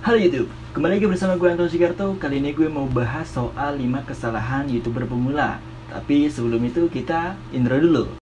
Halo YouTube, kembali lagi bersama gue Anton Sigarto. Kali ini gue mau bahas soal 5 kesalahan YouTuber pemula. Tapi sebelum itu kita intro dulu.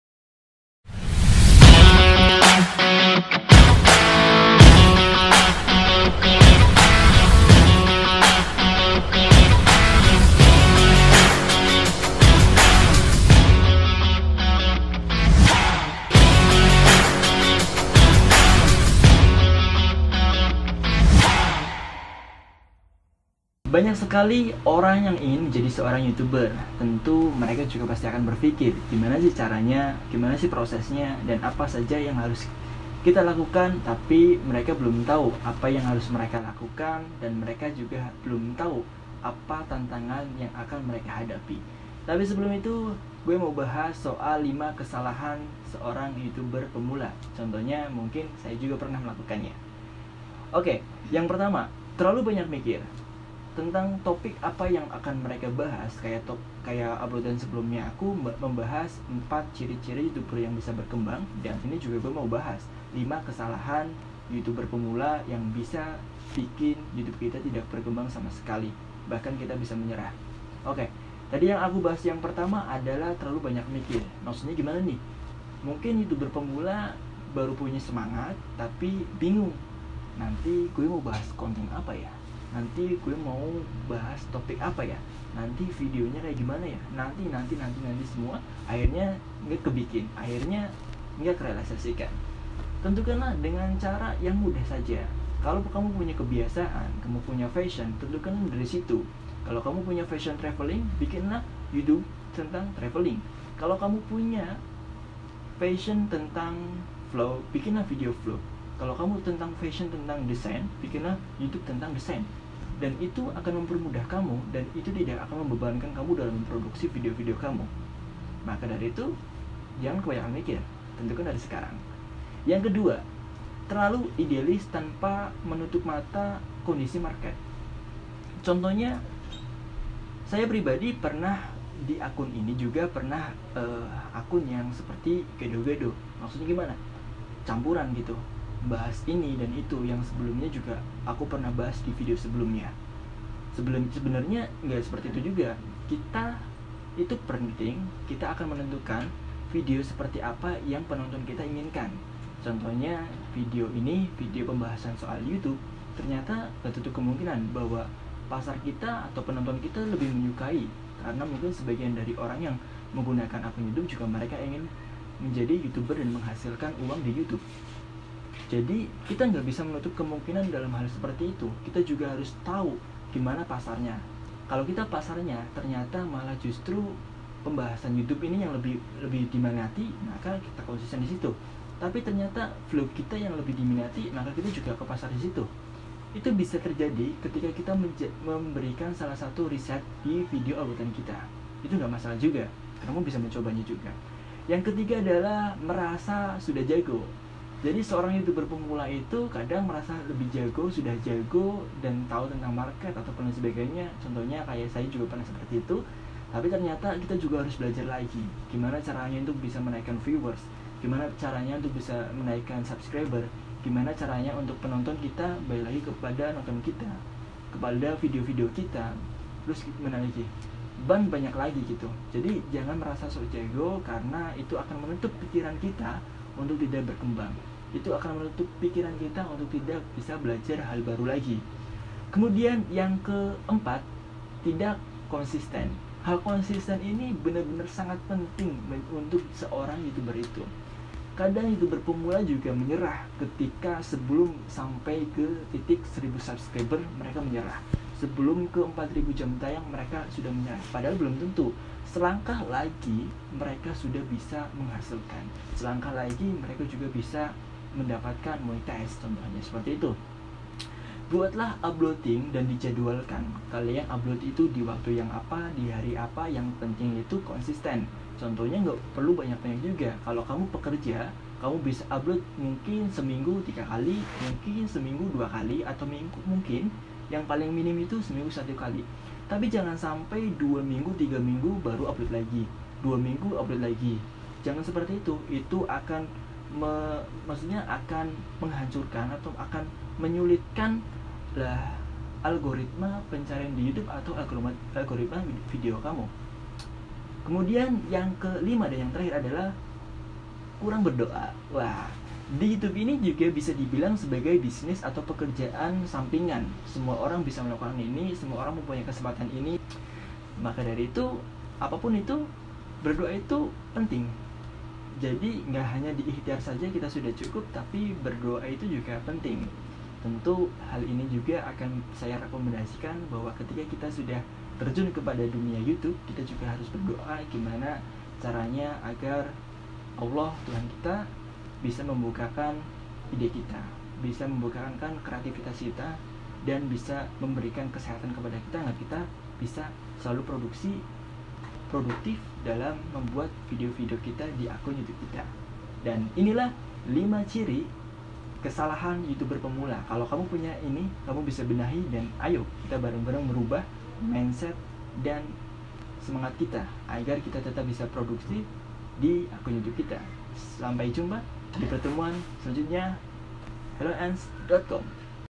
Banyak sekali orang yang ingin menjadi seorang YouTuber. Tentu mereka juga pasti akan berpikir gimana sih caranya, gimana sih prosesnya, dan apa saja yang harus kita lakukan. Tapi mereka belum tahu apa yang harus mereka lakukan, dan mereka juga belum tahu apa tantangan yang akan mereka hadapi. Tapi sebelum itu, gue mau bahas soal 5 kesalahan seorang YouTuber pemula. Contohnya mungkin saya juga pernah melakukannya. Oke, yang pertama, terlalu banyak mikir tentang topik apa yang akan mereka bahas. Kayak uploadan sebelumnya aku membahas 4 ciri-ciri YouTuber yang bisa berkembang, dan ini juga gue mau bahas 5 kesalahan YouTuber pemula yang bisa bikin YouTube kita tidak berkembang sama sekali, bahkan kita bisa menyerah. Oke, tadi yang aku bahas yang pertama adalah terlalu banyak mikir. Maksudnya gimana nih? Mungkin YouTuber pemula baru punya semangat tapi bingung, nanti gue mau bahas konten apa ya, nanti gue mau bahas topik apa ya, nanti videonya kayak gimana ya, nanti semua akhirnya nggak kebikin, akhirnya nggak kerealisasikan. Tentukanlah dengan cara yang mudah saja. Kalau kamu punya kebiasaan, kamu punya fashion, tentukan dari situ. Kalau kamu punya fashion traveling, bikinlah YouTube tentang traveling. Kalau kamu punya fashion tentang vlog, bikinlah video vlog. Kalau kamu tentang fashion, tentang desain, bikinlah YouTube tentang desain. Dan itu akan mempermudah kamu, dan itu tidak akan membebankan kamu dalam memproduksi video-video kamu. Maka dari itu, jangan kebanyakan mikir, tentukan dari sekarang. Yang kedua, terlalu idealis tanpa menutup mata kondisi market. Contohnya, saya pribadi pernah di akun ini juga pernah akun yang seperti gado-gado. Maksudnya gimana? Campuran gitu, bahas ini dan itu, yang sebelumnya juga aku pernah bahas di video sebelumnya. Sebenarnya nggak seperti itu juga. Kita itu penting, kita akan menentukan video seperti apa yang penonton kita inginkan. Contohnya video ini, video pembahasan soal YouTube, ternyata nggak tutup kemungkinan bahwa pasar kita atau penonton kita lebih menyukai, karena mungkin sebagian dari orang yang menggunakan akun YouTube juga mereka ingin menjadi YouTuber dan menghasilkan uang di YouTube. Jadi kita nggak bisa menutup kemungkinan dalam hal seperti itu. Kita juga harus tahu gimana pasarnya. Kalau kita pasarnya ternyata malah justru pembahasan YouTube ini yang lebih diminati, maka kita konsisten di situ. Tapi ternyata vlog kita yang lebih diminati, maka kita juga ke pasar di situ. Itu bisa terjadi ketika kita memberikan salah satu riset di video uploadan kita. Itu nggak masalah juga, kamu bisa mencobanya juga. Yang ketiga adalah merasa sudah jago. Jadi seorang YouTuber pemula itu kadang merasa lebih jago, sudah jago, dan tahu tentang market ataupun sebagainya. Contohnya kayak saya juga pernah seperti itu. Tapi ternyata kita juga harus belajar lagi gimana caranya untuk bisa menaikkan viewers, gimana caranya untuk bisa menaikkan subscriber, gimana caranya untuk penonton kita balik lagi kepada nonton kita, kepada video-video kita. Terus gimana lagi? Banyak lagi gitu. Jadi jangan merasa sok jago, karena itu akan menutup pikiran kita untuk tidak berkembang. Itu akan menutup pikiran kita untuk tidak bisa belajar hal baru lagi. Kemudian yang keempat, tidak konsisten. Hal konsisten ini benar-benar sangat penting untuk seorang YouTuber itu. Kadang YouTuber pemula juga menyerah ketika sebelum sampai ke titik 1000 subscriber mereka menyerah. Sebelum ke 4000 jam tayang mereka sudah menyerah. Padahal belum tentu. Selangkah lagi mereka sudah bisa menghasilkan. Selangkah lagi mereka juga bisa mendapatkan monetize, contohnya seperti itu. Buatlah uploading dan dijadwalkan. Kalian upload itu di waktu yang apa, di hari apa, yang penting itu konsisten. Contohnya nggak perlu banyak-banyak juga. Kalau kamu pekerja, kamu bisa upload mungkin seminggu 3 kali, mungkin seminggu 2 kali, atau mungkin yang paling minim itu seminggu 1 kali. Tapi jangan sampai 2 minggu, 3 minggu baru upload lagi, 2 minggu upload lagi. Jangan seperti itu. Itu akan maksudnya akan menghancurkan atau akan menyulitkan lah algoritma pencarian di YouTube atau algoritma video kamu. Kemudian yang kelima dan yang terakhir adalah kurang berdoa. Wah, di YouTube ini juga bisa dibilang sebagai bisnis atau pekerjaan sampingan. Semua orang bisa melakukan ini, semua orang mempunyai kesempatan ini. Maka dari itu, apapun itu, berdoa itu penting. Jadi nggak hanya di ikhtiar saja kita sudah cukup, tapi berdoa itu juga penting. Tentu hal ini juga akan saya rekomendasikan bahwa ketika kita sudah terjun kepada dunia YouTube, kita juga harus berdoa gimana caranya agar Allah, Tuhan kita, bisa membukakan ide kita, bisa membukakan kreativitas kita, dan bisa memberikan kesehatan kepada kita agar kita bisa selalu produktif dalam membuat video-video kita di akun YouTube kita. Dan inilah 5 ciri kesalahan YouTuber pemula. Kalau kamu punya ini, kamu bisa benahi, dan ayo kita bareng-bareng merubah mindset dan semangat kita agar kita tetap bisa produksi di akun YouTube kita. Sampai jumpa di pertemuan selanjutnya. helloants.com